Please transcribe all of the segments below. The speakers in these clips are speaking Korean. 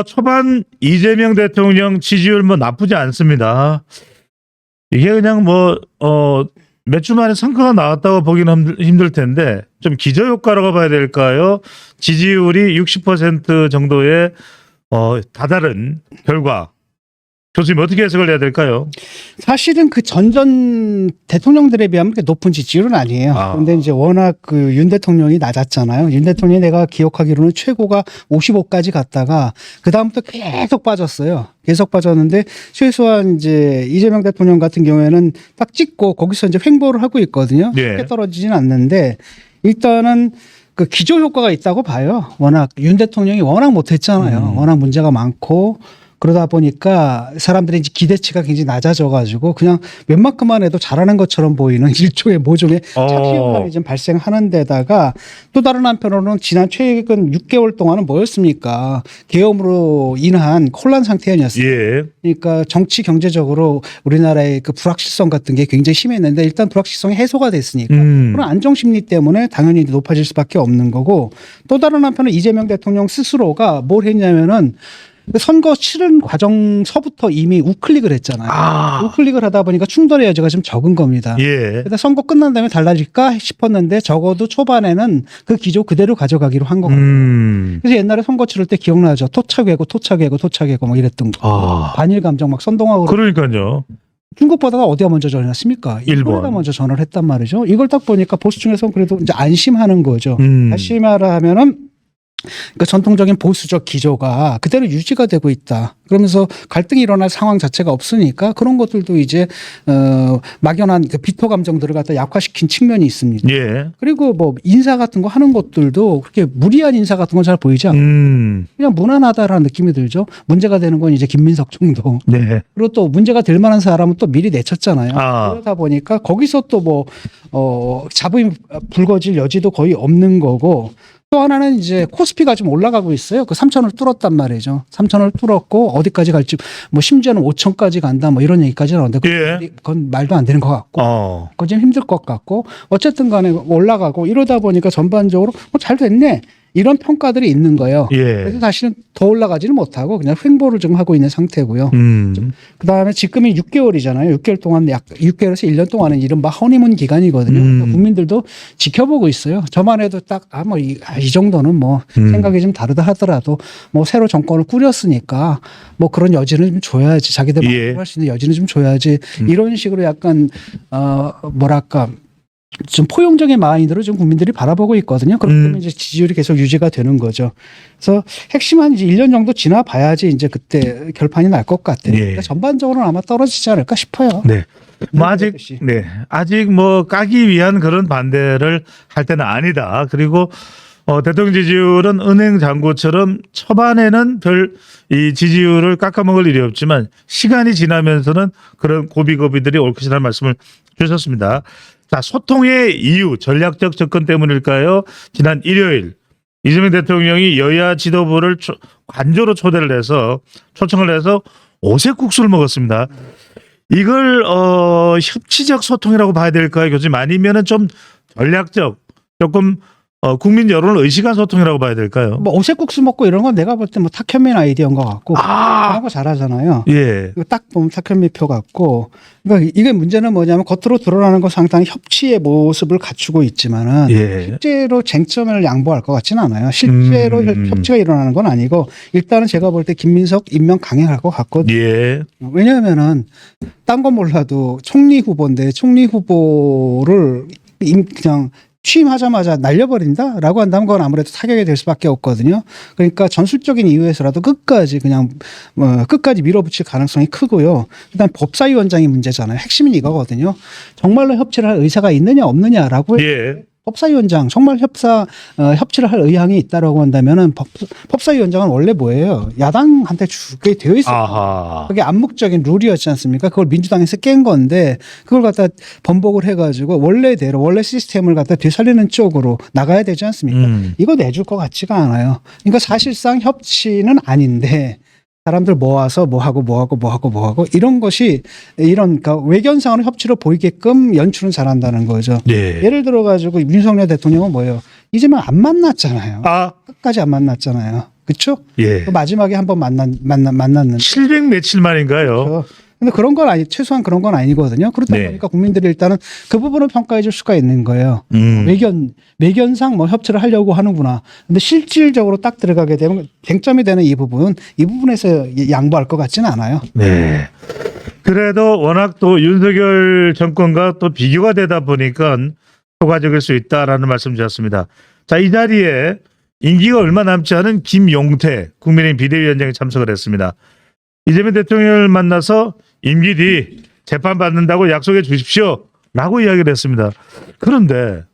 초반 이재명 대통령 지지율 뭐 나쁘지 않습니다. 이게 그냥 몇 주 만에 성과가 나왔다고 보기는 힘들 텐데 좀 기저효과라고 봐야 될까요? 지지율이 60% 정도의 다다른 결과. 교수님 어떻게 해석을 해야 될까요? 사실은 그 전전 대통령들에 비하면 그렇게 높은 지지율은 아니에요. 그런데 이제 워낙 그 윤 대통령이 낮았잖아요. 윤 대통령이 내가 기억하기로는 최고가 55까지 갔다가 그다음부터 계속 빠졌어요. 계속 빠졌는데 최소한 이제 이재명 대통령 같은 경우에는 딱 찍고 거기서 이제 횡보를 하고 있거든요. 예. 쉽게 떨어지진 않는데 일단은 그 기저 효과가 있다고 봐요. 워낙 윤 대통령이 워낙 못했잖아요. 워낙 문제가 많고 그러다 보니까 사람들의 이제 기대치가 굉장히 낮아져가지고 그냥 웬만큼만 해도 잘하는 것처럼 보이는 일종의 모종의 착시 효과가 좀 발생하는 데다가 또 다른 한편으로는 지난 최근 6개월 동안은 뭐였습니까? 계엄으로 인한 혼란 상태 아니었어요. 예. 그러니까 정치 경제적으로 우리나라의 그 불확실성 같은 게 굉장히 심했는데 일단 불확실성이 해소가 됐으니까 그런 안정 심리 때문에 당연히 높아질 수밖에 없는 거고 또 다른 한편은 이재명 대통령 스스로가 뭘 했냐면은 선거 치른 과정서부터 이미 우클릭을 했잖아요. 우클릭을 하다 보니까 충돌의 여지가 좀 적은 겁니다. 예. 그래서 선거 끝난 다음에 달라질까 싶었는데 적어도 초반에는 그 기조 그대로 가져가기로 한 것 같아요. 그래서 옛날에 선거 치를 때 기억나죠? 토착외고 막 이랬던 거. 반일 감정 막 선동하고. 그러니까요. 중국보다가 어디가 먼저 전화했습니까? 일본에다 먼저 전화를 했단 말이죠. 이걸 딱 보니까 보수 중에서는 그래도 이제 안심하는 거죠. 다시 말하면은 그러니까 전통적인 보수적 기조가 그대로 유지가 되고 있다. 그러면서 갈등이 일어날 상황 자체가 없으니까 그런 것들도 이제 막연한 그 비토 감정들을 갖다 약화시킨 측면이 있습니다. 예. 그리고 뭐 인사 같은 거 하는 것들도 그렇게 무리한 인사 같은 건 잘 보이지 않고 그냥 무난하다라는 느낌이 들죠. 문제가 되는 건 이제 김민석 정도. 네. 그리고 또 문제가 될 만한 사람은 또 미리 내쳤잖아요. 그러다 보니까 거기서 또 뭐 잡음이 불거질 여지도 거의 없는 거고 또 하나는 이제 코스피가 좀 올라가고 있어요. 그 3천을 뚫었단 말이죠. 3천을 뚫었고 어디까지 갈지 뭐 심지어는 5천까지 간다 뭐 이런 얘기까지 나오는데 그건 말도 안 되는 것 같고 그건 좀 힘들 것 같고 어쨌든 간에 올라가고 이러다 보니까 전반적으로 잘 됐네. 이런 평가들이 있는 거예요. 예. 그래서 사실은 더 올라가지는 못하고 그냥 횡보를 좀 하고 있는 상태고요. 그다음에 지금이 6개월이잖아요. 6개월 동안 6개월에서 1년 동안은 이른바 허니문 기간이거든요. 그러니까 국민들도 지켜보고 있어요. 저만 해도 딱 이 정도는 뭐 생각이 좀 다르다 하더라도 뭐 새로 정권을 꾸렸으니까 뭐 그런 여지는 좀 줘야지. 자기들 할 수 있는 여지는 좀 줘야지. 이런 식으로 약간 뭐랄까 좀 포용적인 마인드로 좀 국민들이 바라보고 있거든요. 그러면 이제 지지율이 계속 유지가 되는 거죠. 그래서 핵심은 이제 1년 정도 지나봐야지 이제 그때 결판이 날 것 같아요. 그러니까 전반적으로는 아마 떨어지지 않을까 싶어요. 네. 아직 뭐 까기 위한 그런 반대를 할 때는 아니다. 그리고 대통령 지지율은 은행 잔고처럼 초반에는 별 이 지지율을 깎아먹을 일이 없지만 시간이 지나면서는 그런 고비고비들이 올 것이라는 말씀을 주셨습니다. 자, 소통의 이유, 전략적 접근 때문일까요? 지난 일요일 이재명 대통령이 여야 지도부를 관저로 초청을 해서 오색국수를 먹었습니다. 이걸 협치적 소통이라고 봐야 될까요, 교수님? 아니면은 좀 전략적, 조금 국민 여론을 의식한 소통이라고 봐야 될까요? 뭐 오색국수 먹고 이런 건 내가 볼 때 뭐 탁현민 아이디어인 것 같고 그런 거 잘하잖아요. 예. 이거 딱 보면 탁현민 표 같고. 그러니까 이게 문제는 뭐냐면 겉으로 드러나는 건 상당히 협치의 모습을 갖추고 있지만은 실제로 쟁점을 양보할 것 같지는 않아요. 실제로 협치가 일어나는 건 아니고 일단은 제가 볼 때 김민석 임명 강행할 것 같거든요. 예. 왜냐하면은 딴 건 몰라도 총리 후보인데 총리 후보를 그냥 취임하자마자 날려버린다라고 한다면 그건 아무래도 타격이 될 수밖에 없거든요. 그러니까 전술적인 이유에서라도 끝까지 그냥 끝까지 밀어붙일 가능성이 크고요. 일단 법사위원장이 문제잖아요. 핵심은 이거거든요. 정말로 협치를 할 의사가 있느냐 없느냐라고 법사위원장 정말 협치를 할 의향이 있다라고 한다면은 법사위원장은 원래 뭐예요? 야당한테 주게 되어 있어요. 그게 암묵적인 룰이었지 않습니까? 그걸 민주당에서 깬 건데 그걸 갖다 번복을 해가지고 원래 시스템을 갖다 되살리는 쪽으로 나가야 되지 않습니까? 이거 내줄 것 같지가 않아요. 그러니까 사실상 협치는 아닌데. 사람들 모아서 뭐하고 이런 것이 그러니까 외견상으로 협치로 보이게끔 연출은 잘한다는 거죠. 예를 들어 가지고 윤석열 대통령은 뭐예요? 이제만 안 만났잖아요. 끝까지 안 만났잖아요. 그렇죠? 예. 마지막에 한번 만났는데 700 며칠 만인가요? 그렇죠. 근데 그런 건 최소한 그런 건 아니거든요. 그렇다 네. 보니까 국민들이 일단은 그 부분을 평가해 줄 수가 있는 거예요. 외견상 뭐 협치를 하려고 하는구나. 근데 실질적으로 딱 들어가게 되면 쟁점이 되는 이 부분에서 양보할 것 같지는 않아요. 네. 그래도 워낙 또 윤석열 정권과 또 비교가 되다 보니까 효과적일 수 있다라는 말씀 주셨습니다. 자, 이 자리에 임기가 얼마 남지 않은 김용태 국민의힘 비대위원장이 참석을 했습니다. 이재명 대통령을 만나서 임기 뒤 재판 받는다고 약속해 주십시오 라고 이야기를 했습니다. 그런데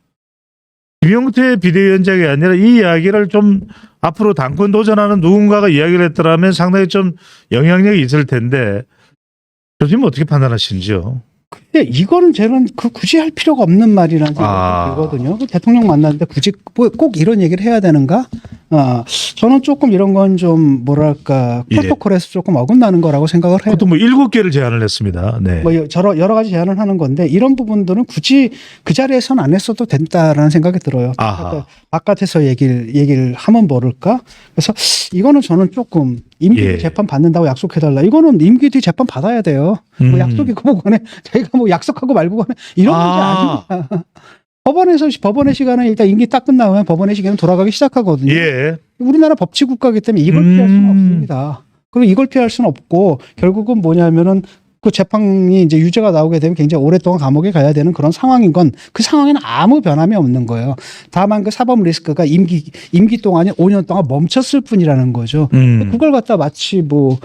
김용태 비대위원장이 아니라 이 이야기를 좀 앞으로 당권 도전하는 누군가가 이야기를 했더라면 상당히 좀 영향력이 있을 텐데 교수님 어떻게 판단하시는지요? 근데 이거는 저는 굳이 할 필요가 없는 말이라는 생각이 들거든요. 대통령 만났는데 굳이 꼭 이런 얘기를 해야 되는가? 저는 조금 이런 건 좀 뭐랄까 프로토콜에서 조금 어긋나는 거라고 생각을 해요. 그것도 뭐 7개를 제안을 했습니다. 네. 뭐 여러 가지 제안을 하는 건데 이런 부분들은 굳이 그 자리에서는 안 했어도 된다라는 생각이 들어요. 그러니까 바깥에서 얘기를 하면 모를까? 그래서 이거는 저는 조금 임기 뒤 재판 받는다고 약속해달라. 이거는 임기 뒤 재판 받아야 돼요. 뭐 약속이고 뭐간에 저희가 뭐 약속하고 말고 간에 이런 문제 아닙니다. 법원의 시간은 일단 임기 딱 끝나면 법원의 시간은 돌아가기 시작하거든요. 예. 우리나라 법치 국가이기 때문에 이걸 피할 수는 없습니다. 그리고 이걸 피할 수는 없고 결국은 뭐냐면은 그 재판이 이제 유죄가 나오게 되면 굉장히 오랫동안 감옥에 가야 되는 그런 상황인 건 그 상황에는 아무 변함이 없는 거예요. 다만 그 사법 리스크가 임기 동안에 5년 동안 멈췄을 뿐이라는 거죠. 그걸 갖다 마치 뭐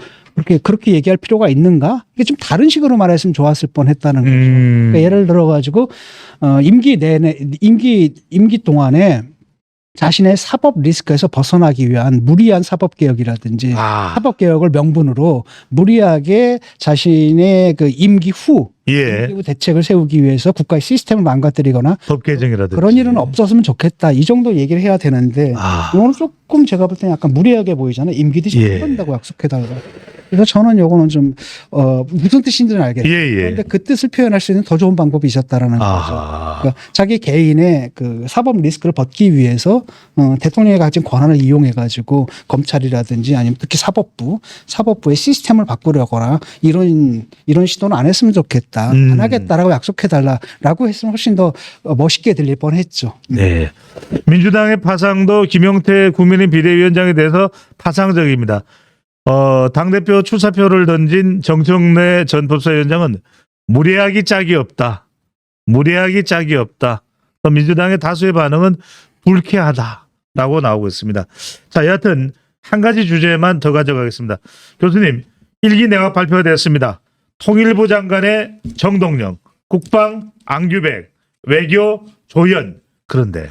그렇게 얘기할 필요가 있는가? 이게 좀 다른 식으로 말했으면 좋았을 뻔했다는 거죠. 그러니까 예를 들어 가지고 임기 동안에 자신의 사법 리스크에서 벗어나기 위한 무리한 사법 개혁이라든지 사법 개혁을 명분으로 무리하게 자신의 그 임기 후 대책을 세우기 위해서 국가의 시스템을 망가뜨리거나 법 개정이라든지 그런 일은 없었으면 좋겠다. 이 정도 얘기를 해야 되는데 이거는 조금 제가 볼 때는 약간 무리하게 보이잖아요. 임기 뒤 재판한다고 약속해달라. 그래서 저는 요거는 좀 무슨 뜻인지는 알겠어요. 그런데 그 뜻을 표현할 수 있는 더 좋은 방법이 있었다라는 거죠. 그러니까 자기 개인의 그 사법 리스크를 벗기 위해서 대통령이 가진 권한을 이용해 가지고 검찰이라든지 아니면 특히 사법부의 시스템을 바꾸려거나 이런 시도는 안 했으면 좋겠다. 안 하겠다라고 약속해달라라고 했으면 훨씬 더 멋있게 들릴 뻔했죠. 네. 민주당의 파상도 김용태 국민의힘 비대위원장에 대해서 파상적입니다. 당대표 출사표를 던진 정청래 전 법사위원장은 무례하기 짝이 없다. 무례하기 짝이 없다. 민주당의 다수의 반응은 불쾌하다라고 나오고 있습니다. 자, 여하튼 한 가지 주제만 더 가져가겠습니다. 교수님, 일기 내각 발표가 됐습니다. 통일부 장관의 정동영, 국방 안규백, 외교 조연. 그런데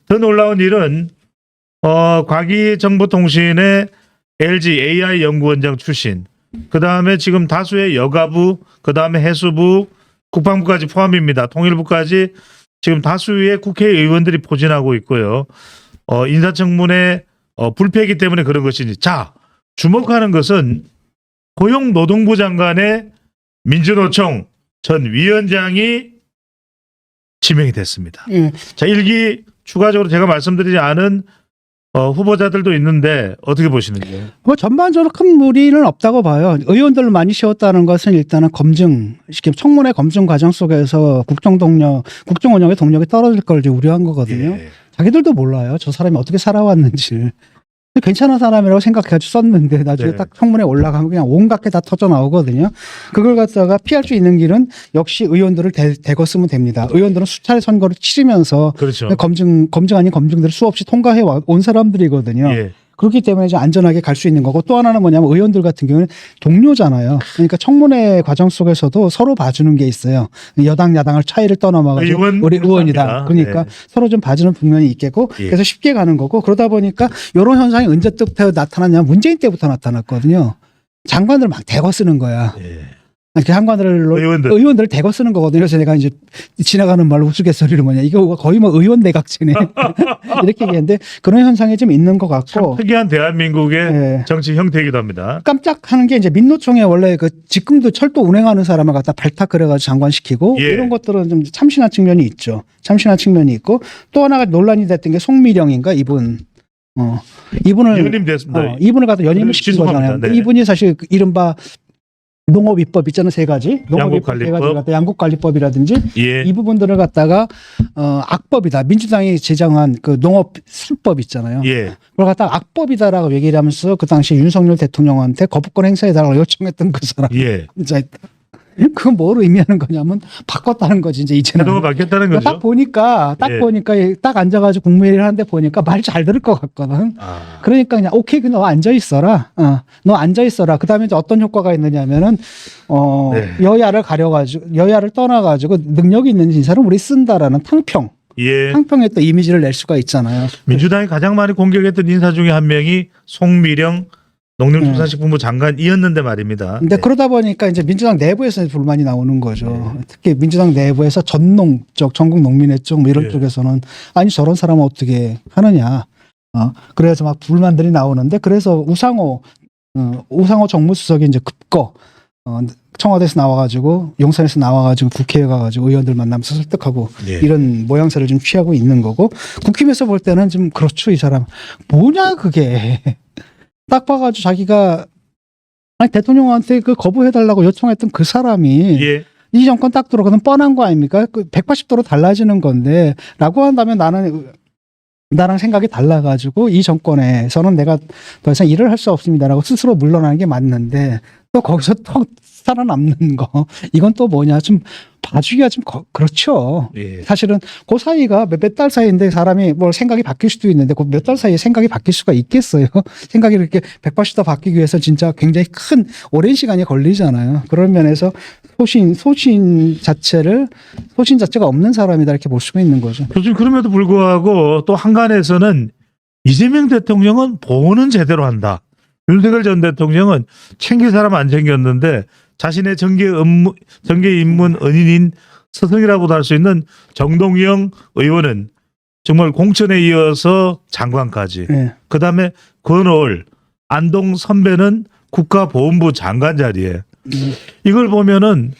더 놀라운 일은 과기정보통신의 LG AI 연구원장 출신, 그 다음에 지금 다수의 여가부, 그 다음에 해수부, 국방부까지 포함입니다. 통일부까지 지금 다수의 국회의원들이 포진하고 있고요. 인사청문회 불패이기 때문에 그런 것이지. 자, 주목하는 것은 고용노동부 장관의 민주노총 전 위원장이 지명이 됐습니다. 자, 일기 추가적으로 제가 말씀드리지 않은 후보자들도 있는데 어떻게 보시는지요? 뭐 전반적으로 큰 무리는 없다고 봐요. 의원들을 많이 씌웠다는 것은 일단은 청문회 검증 과정 속에서 국정 운영의 동력이 떨어질 걸 이제 우려한 거거든요. 자기들도 몰라요. 저 사람이 어떻게 살아왔는지. 괜찮은 사람이라고 생각해가지고 썼는데 나중에 딱 청문회 올라가면 그냥 온갖 게 다 터져 나오거든요. 그걸 갖다가 피할 수 있는 길은 역시 의원들을 대거 쓰면 됩니다. 의원들은 수차례 선거를 치르면서 검증 아닌 검증들을 수없이 통과해 온 사람들이거든요. 그렇기 때문에 이제 안전하게 갈 수 있는 거고, 또 하나는 뭐냐면 의원들 같은 경우는 동료잖아요. 그러니까 청문회 과정 속에서도 서로 봐주는 게 있어요. 여당 야당을 차이를 떠넘어가지고 우리 의원이다. 그러니까 서로 좀 봐주는 국면이 있겠고 그래서 쉽게 가는 거고, 그러다 보니까 이런 현상이 언제부터 나타났냐면 문재인 때부터 나타났거든요. 장관들 막 대거 쓰는 거야. 이렇게 의원들을 대거 쓰는 거거든요. 그래서 내가 이제 지나가는 말로 우스갯소리로 뭐냐, 이거 거의 뭐 의원 내각제네 이렇게 얘기했는데 그런 현상이 좀 있는 것 같고, 참 특이한 대한민국의 정치 형태이기도 합니다. 깜짝하는 게 이제 민노총에 원래 지금도 철도 운행하는 사람을 갖다 발탁그래가지고 장관시키고 이런 것들은 좀 참신한 측면이 있죠. 참신한 측면이 있고, 또 하나가 논란이 됐던 게 송미령인가 이분. 이분을 연임 됐습니다. 이분을 갖다 연임을 시킨 죄송합니다. 거잖아요. 네. 이분이 사실 그 이른바 농업 입법 있잖아요. 세 가지. 농업 입법 세 가지를 갖다 양국관리법이라든지 예. 이 부분들을 갖다가 악법이다. 민주당이 제정한 그 농업 3법 있잖아요. 예. 그걸 갖다가 악법이다라고 얘기를 하면서 그 당시 윤석열 대통령한테 거부권 행사해달라고 요청했던 그 사람. 예. 진짜 그건 뭐로 의미하는 거냐면 바꿨다는 거지 이제 이제는. 태도가 바뀌었다는 그러니까 거죠. 딱 예. 보니까 딱 앉아가지고 국무회의를 하는데 보니까 말 잘 들을 것 같거든. 아. 그러니까 그냥 오케이, 너 앉아 있어라. 너 앉아 있어라. 그다음에 이제 어떤 효과가 있느냐면은 네. 여야를 가려가지고 여야를 떠나가지고 능력 있는 인사를 우리 쓴다라는 예. 탕평의 또 이미지를 낼 수가 있잖아요. 민주당이 가장 많이 공격했던 인사 중에 한 명이 송미령 농림축산식품부 장관이었는데 말입니다. 근데 네. 그러다 보니까 이제 민주당 내부에서 불만이 나오는 거죠. 특히 민주당 내부에서 전농 쪽, 전국 농민회 쪽 뭐 이런 예. 쪽에서는 아니 저런 사람은 어떻게 하느냐. 그래서 막 불만들이 나오는데 그래서 우상호 정무수석이 이제 급거 청와대에서 나와가지고 용산에서 나와가지고 국회에 가가지고 의원들 만나면서 설득하고 예. 이런 모양새를 좀 취하고 있는 거고 국힘에서 볼 때는 좀 그렇죠. 이 사람 뭐냐 그게. 딱 봐가지고 자기가 아니 대통령한테 그 거부해달라고 요청했던 그 사람이 예. 이 정권 딱 들어가면 뻔한 거 아닙니까? 그 180도로 달라지는 건데 라고 한다면 나랑 생각이 달라가지고 이 정권에서는 내가 더 이상 일을 할 수 없습니다라고 스스로 물러나는 게 맞는데 또 거기서 또 살아남는 거 이건 또 뭐냐 좀 봐주기가 좀 그렇죠. 예. 사실은 그 사이가 몇 달 사이인데 사람이 뭘 생각이 바뀔 수도 있는데 그 몇 달 사이에 생각이 바뀔 수가 있겠어요. 생각이 이렇게 180도 바뀌기 위해서 진짜 굉장히 큰 오랜 시간이 걸리잖아요. 그런 면에서 소신 자체가 없는 사람이다 이렇게 볼 수가 있는 거죠. 요즘 그럼에도 불구하고 또 한간에서는 이재명 대통령은 보호는 제대로 한다. 윤석열 전 대통령은 챙길 사람 안 챙겼는데 자신의 정계 입문 은인인 스승이라고도 할 수 있는 정동영 의원은 정말 공천에 이어서 장관까지. 네. 그다음에 권오을 안동 선배는 국가보훈부 장관 자리에. 이걸 보면은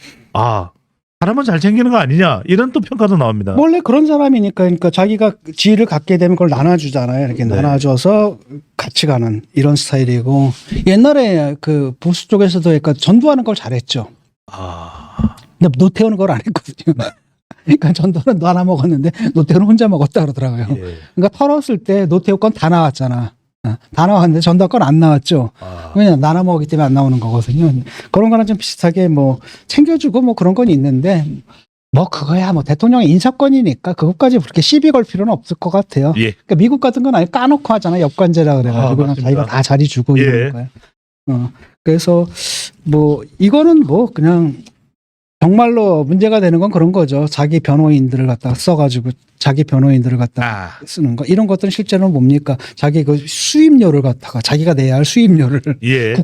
사람은 잘 챙기는 거 아니냐 이런 또 평가도 나옵니다. 원래 그런 사람이니까 그러니까 자기가 지위를 갖게 되면 그걸 나눠주잖아요. 이렇게 네. 나눠줘서 같이 가는 이런 스타일이고 옛날에 그 보수 쪽에서도 그러니까 전두하는 걸 잘했죠. 근데 노태우는 그걸 안 했거든요. 그러니까 전두는 너 하나 먹었는데 노태우는 혼자 먹었다 그러더라고요. 예. 그러니까 털었을 때 노태우 건 다 나왔잖아. 다 나왔는데 전두환 건 안 나왔죠. 왜냐 나눠 먹기 때문에 안 나오는 거거든요. 그런 거랑 좀 비슷하게 뭐 챙겨주고 뭐 그런 건 있는데 뭐 그거야 뭐 대통령의 인사권이니까 그것까지 그렇게 시비 걸 필요는 없을 것 같아요. 예. 그러니까 미국 같은 건 아예 까놓고 하잖아요. 역관제라 그래가지고 그냥 맞습니다. 자기가 다 자리 주고 예. 이러는 거예요. 그래서 뭐 이거는 뭐 그냥 정말로 문제가 되는 건 그런 거죠. 자기 변호인들을 갖다가 써가지고 자기 변호인들을 갖다가 쓰는 거 이런 것들은 실제로는 뭡니까? 자기 그 수임료를 갖다가 자기가 내야 할 수임료를 예.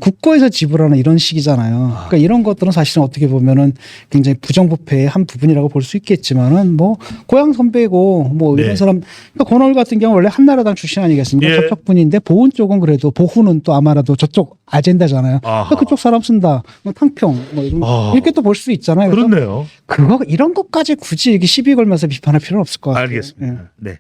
국고에서 지불하는 이런 식이잖아요. 그러니까 이런 것들은 사실은 어떻게 보면은 굉장히 부정부패의 한 부분이라고 볼 수 있겠지만은 뭐 고향 선배고 뭐 네. 이런 사람 그러니까 권오을 같은 경우 원래 한나라당 출신 아니겠습니까? 예. 저쪽 분인데 보훈 쪽은 그래도 보훈은 또 아마라도 저쪽 아젠다잖아요. 그러니까 그쪽 사람 쓴다. 뭐 탕평 뭐 이렇게 또 볼 수 있잖아요. 그래서 그렇네요. 이런 것까지 굳이 이렇게 시비 걸면서 비판할 필요는 없을 것 같아요. 알겠습니다. 예. 네.